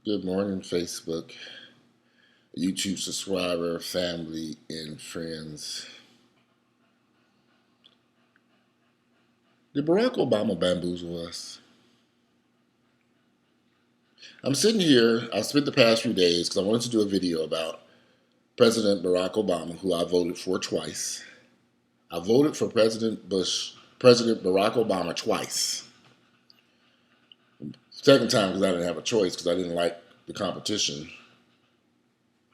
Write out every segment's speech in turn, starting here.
Good morning, Facebook, YouTube subscriber, family, and friends. Did Barack Obama bamboozle us? I'm sitting here, I spent the past few days because I wanted to do a video about President Barack Obama, who I voted for twice. I voted for President Barack Obama twice. Second time because I didn't have a choice because I didn't like the competition.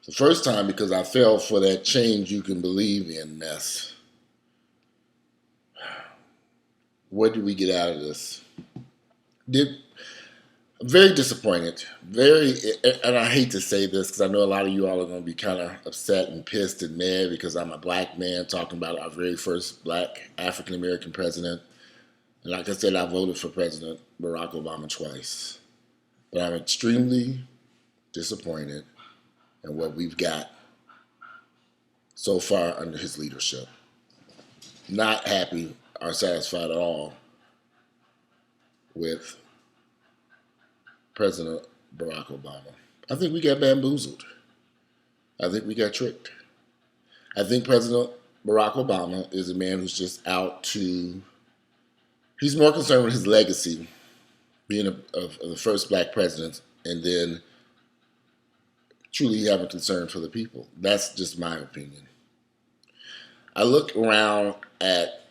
The first time because I fell for that change you can believe in mess. What did we get out of this? I'm very disappointed. And I hate to say this because I know a lot of you all are going to be kind of upset and pissed and mad because I'm a black man talking about our very first black African American president. And like I said, I voted for President Barack Obama twice. But I'm extremely disappointed in what we've got so far under his leadership. Not happy or satisfied at all with President Barack Obama. I think we got bamboozled. I think we got tricked. I think President Barack Obama is a man who's just out to, he's more concerned with his legacy, being of the first black president, and then truly having concern for the people. That's just my opinion. I look around at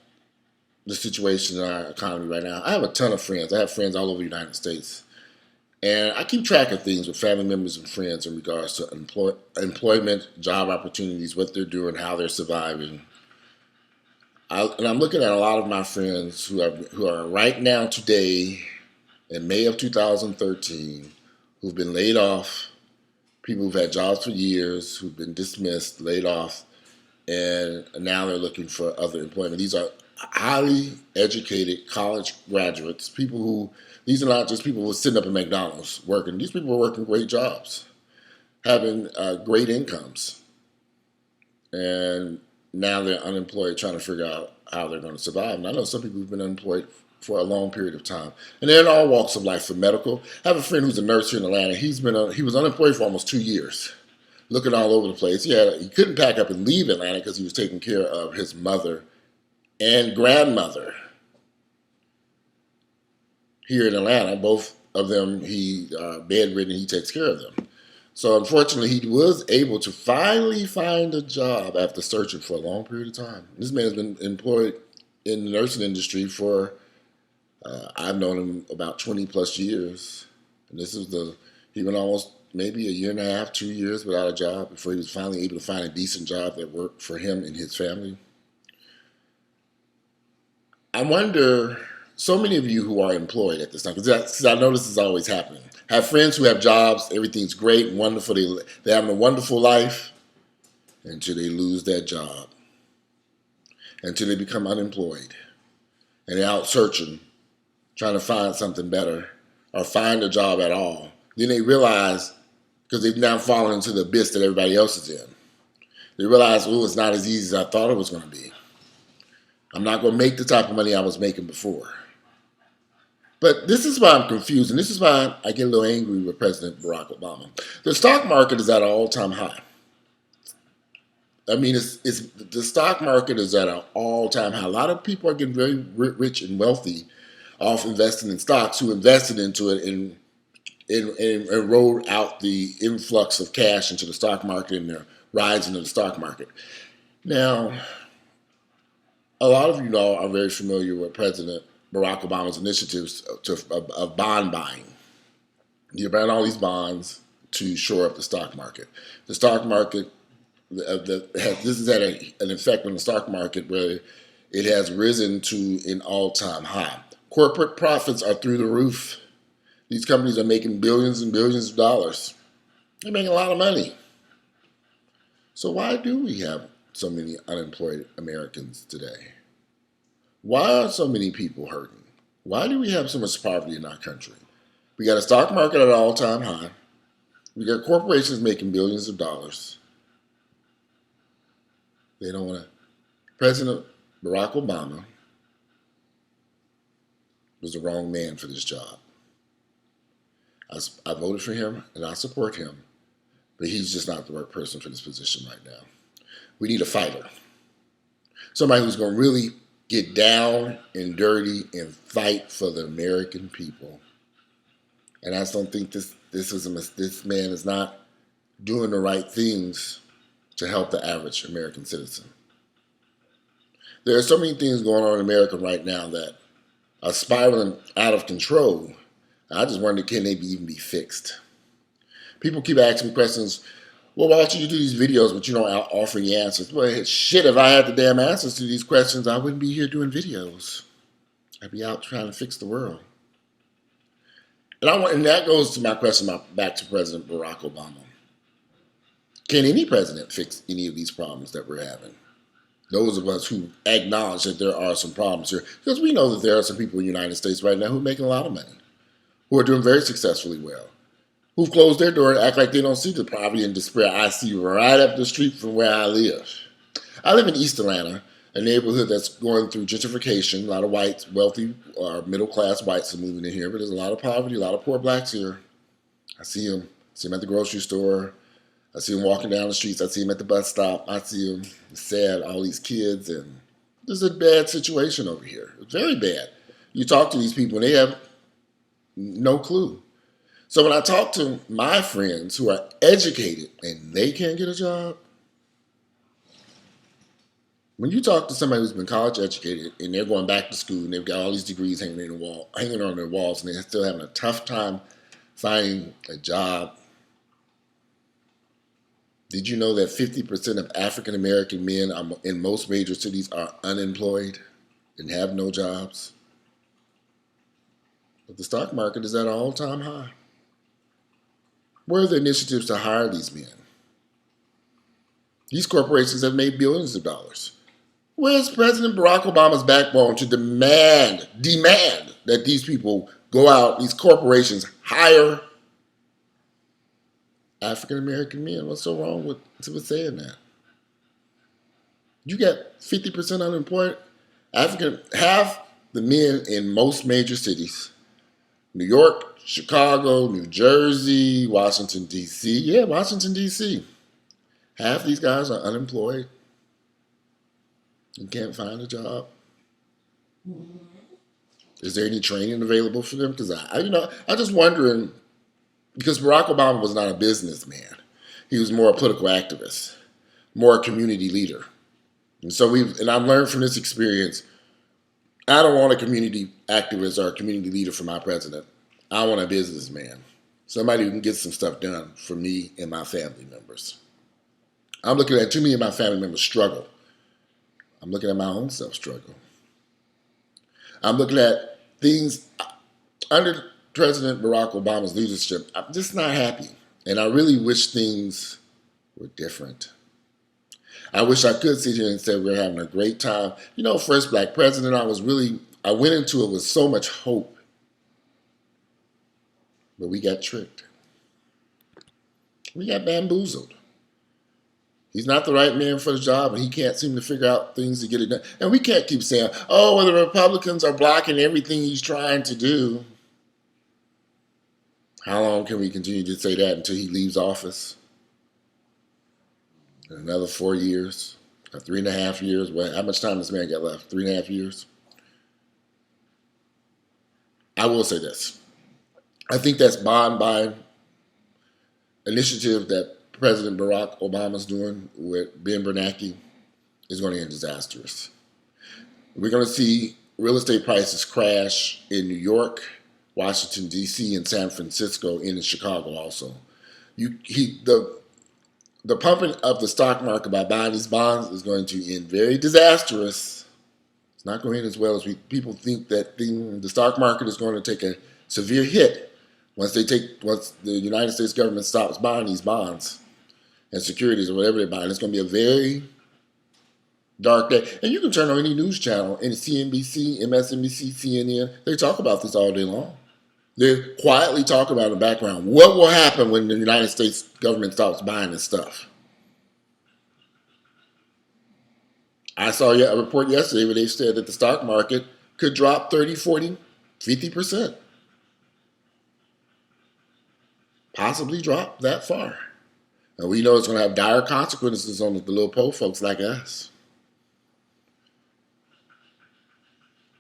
the situation in our economy right now. I have a ton of friends. I have friends all over the United States. And I keep track of things with family members and friends in regards to employment, job opportunities, what they're doing, how they're surviving. And I'm looking at a lot of my friends who are right now today in May of 2013 who've been laid off, people who've had jobs for years, who've been dismissed, laid off, and now they're looking for other employment. These are highly educated college graduates, these are not just people who are sitting up at McDonald's working. These people are working great jobs, having great incomes. And now they're unemployed, trying to figure out how they're going to survive. And I know some people who've been unemployed for a long period of time. And they're in all walks of life. For medical, I have a friend who's a nurse here in Atlanta. He was unemployed for almost 2 years, looking all over the place. He couldn't pack up and leave Atlanta because he was taking care of his mother and grandmother here in Atlanta. Both of them, he bedridden, he takes care of them. So unfortunately, he was able to finally find a job after searching for a long period of time. This man has been employed in the nursing industry for, I've known him about 20 plus years. And he went almost maybe a year and a half, 2 years without a job before he was finally able to find a decent job that worked for him and his family. I wonder, so many of you who are employed at this time, because I know this is always happening, have friends who have jobs, everything's great and wonderful, they're having a wonderful life until they lose that job, until they become unemployed, and they're out searching, trying to find something better or find a job at all. Then they realize, because they've now fallen into the abyss that everybody else is in, they realize, oh, it's not as easy as I thought it was going to be. I'm not going to make the type of money I was making before. But this is why I'm confused, and this is why I get a little angry with President Barack Obama. The stock market is at an all-time high. I mean, the stock market is at an all-time high. A lot of people are getting very rich and wealthy off investing in stocks who invested into it and rode out the influx of cash into the stock market and their rise into the stock market. Now, a lot of you all are very familiar with President Barack Obama's initiatives of bond buying. You're buying all these bonds to shore up the stock market. The stock market, this has had an effect on the stock market where it has risen to an all-time high. Corporate profits are through the roof. These companies are making billions and billions of dollars. They're making a lot of money. So why do we have so many unemployed Americans today? Why are so many people hurting? Why do we have so much poverty in our country? We got a stock market at an all-time high. We got corporations making billions of dollars. They don't want to. President Barack Obama was the wrong man for this job. I voted for him and I support him, but he's just not the right person for this position right now. We need a fighter, somebody who's going to really get down and dirty and fight for the American people. And I just don't think this man is not doing the right things to help the average American citizen. There are so many things going on in America right now that are spiraling out of control. I just wonder, can they even be fixed? People keep asking me questions. Well, why don't you do these videos, but you don't offer any answers? Well, shit, if I had the damn answers to these questions, I wouldn't be here doing videos. I'd be out trying to fix the world. And that goes to my question back to President Barack Obama. Can any president fix any of these problems that we're having? Those of us who acknowledge that there are some problems here, because we know that there are some people in the United States right now who are making a lot of money, who are doing very successfully well, who've closed their door and act like they don't see the poverty and despair I see right up the street from where I live. I live in East Atlanta, a neighborhood that's going through gentrification. A lot of whites, wealthy or middle-class whites are moving in here, but there's a lot of poverty, a lot of poor blacks here. I see them at the grocery store. I see them walking down the streets. I see them at the bus stop. I see them sad, all these kids, and there's a bad situation over here. It's very bad. You talk to these people, and they have no clue. So when I talk to my friends who are educated and they can't get a job, when you talk to somebody who's been college educated and they're going back to school and they've got all these degrees hanging on their walls, and they're still having a tough time finding a job. Did you know that 50% of African American men in most major cities are unemployed and have no jobs? But the stock market is at an all-time high. Where are the initiatives to hire these men? These corporations have made billions of dollars. Where's President Barack Obama's backbone to demand that these people go out, these corporations hire African American men? What's so wrong with saying that? You got 50% unemployed. Half the men in most major cities, New York, Chicago, New Jersey, Washington, D.C. Yeah, Washington, D.C. Half these guys are unemployed and can't find a job. Is there any training available for them? Because I'm just wondering, because Barack Obama was not a businessman. He was more a political activist, more a community leader. And so I've learned from this experience, I don't want a community activist or a community leader for my president. I want a businessman, somebody who can get some stuff done for me and my family members. I'm looking at too many of my family members struggle. I'm looking at my own self struggle. I'm looking at things under President Barack Obama's leadership. I'm just not happy. And I really wish things were different. I wish I could sit here and say we're having a great time. First black president, I went into it with so much hope. But we got tricked. We got bamboozled. He's not the right man for the job, and he can't seem to figure out things to get it done. And we can't keep saying, well, the Republicans are blocking everything he's trying to do. How long can we continue to say that until he leaves office? In another 4 years, or 3.5 years? How much time does this man got left? 3.5 years? I will say this. I think that's bond buying initiative that President Barack Obama's doing with Ben Bernanke is going to end disastrous. We're going to see real estate prices crash in New York, Washington, D.C., and San Francisco, and in Chicago also. The pumping of the stock market by buying these bonds is going to end very disastrous. It's not going to end as well as people think that the stock market is going to take a severe hit once the United States government stops buying these bonds and securities or whatever they're buying. It's going to be a very dark day. And you can turn on any news channel, any CNBC, MSNBC, CNN. They talk about this all day long. They're quietly talking about in the background what will happen when the United States government stops buying this stuff. I saw a report yesterday where they said that the stock market could drop 30, 40, 50%. possibly drop that far. And we know it's going to have dire consequences on the little poor folks like us.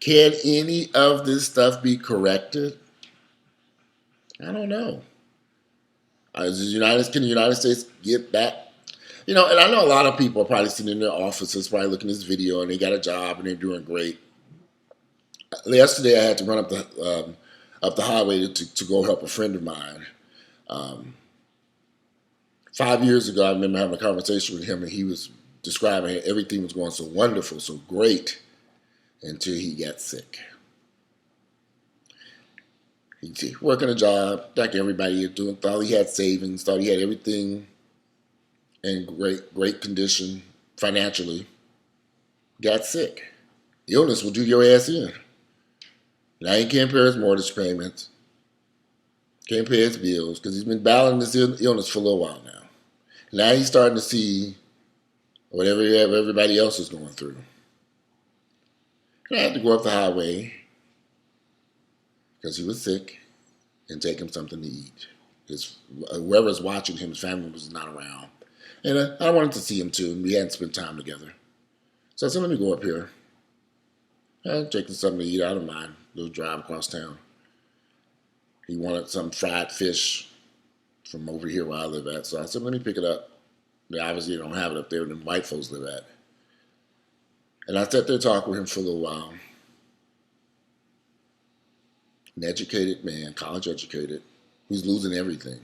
Can any of this stuff be corrected? I don't know. Can the United States get back? And I know a lot of people are probably sitting in their offices, probably looking at this video, and they got a job and they're doing great. Yesterday, I had to run up the highway to go help a friend of mine. 5 years ago, I remember having a conversation with him, and he was describing everything was going so wonderful, so great, until he got sick. He working a job like everybody is doing. Thought he had savings. Thought he had everything in great condition financially. Got sick. Illness will do your ass in. Now he can't pay his mortgage payments. Can't pay his bills because he's been battling this illness for a little while now. Now he's starting to see whatever everybody else is going through. And I had to go up the highway because he was sick and take him something to eat. Whoever's watching him, his family was not around. And I wanted to see him too, and we hadn't spent time together. So I said, let me go up here. I'll take him something to eat. I don't mind. Little drive across town. He wanted some fried fish from over here where I live at. So I said, let me pick it up. They obviously don't have it up there where the white folks live at. And I sat there talking with him for a little while. An educated man, college educated, who's losing everything.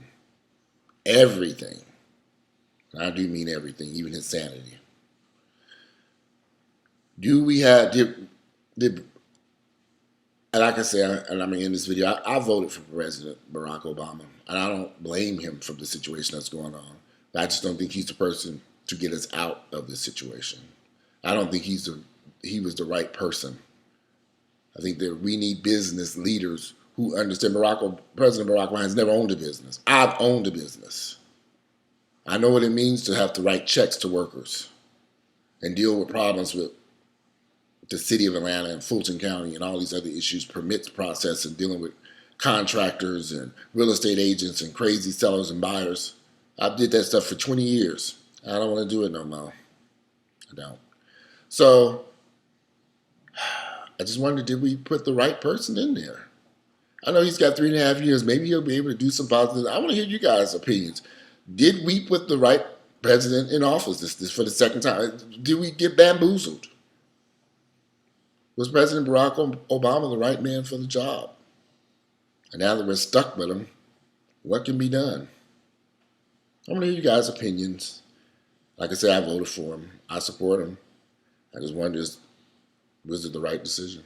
Everything. And I do mean everything, even his sanity. And like I said, and I'm in this video, I voted for President Barack Obama. And I don't blame him for the situation that's going on. I just don't think he's the person to get us out of this situation. I don't think he was the right person. I think that we need business leaders who understand. President Barack Obama has never owned a business. I've owned a business. I know what it means to have to write checks to workers and deal with problems with the city of Atlanta and Fulton County and all these other issues, permits process, and dealing with contractors and real estate agents and crazy sellers and buyers. I did that stuff for 20 years. I don't want to do it no more. I don't. So I just wondered, did we put the right person in there? I know he's got 3.5 years. Maybe he'll be able to do some positive. I want to hear you guys' opinions. Did we put the right president in office this for the second time? Did we get bamboozled? Was President Barack Obama the right man for the job? And now that we're stuck with him, what can be done? I want to hear you guys' opinions. Like I said, I voted for him. I support him. I just wonder, was it the right decision?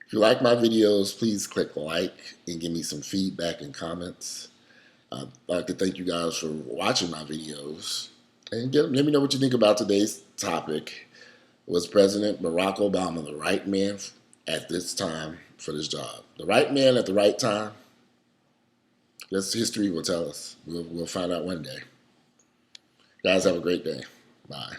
If you like my videos, please click like and give me some feedback and comments. I'd like to thank you guys for watching my videos. And let me know what you think about today's topic. Was President Barack Obama the right man at this time for this job? The right man at the right time? Guess history will tell us. We'll find out one day. Guys, have a great day. Bye.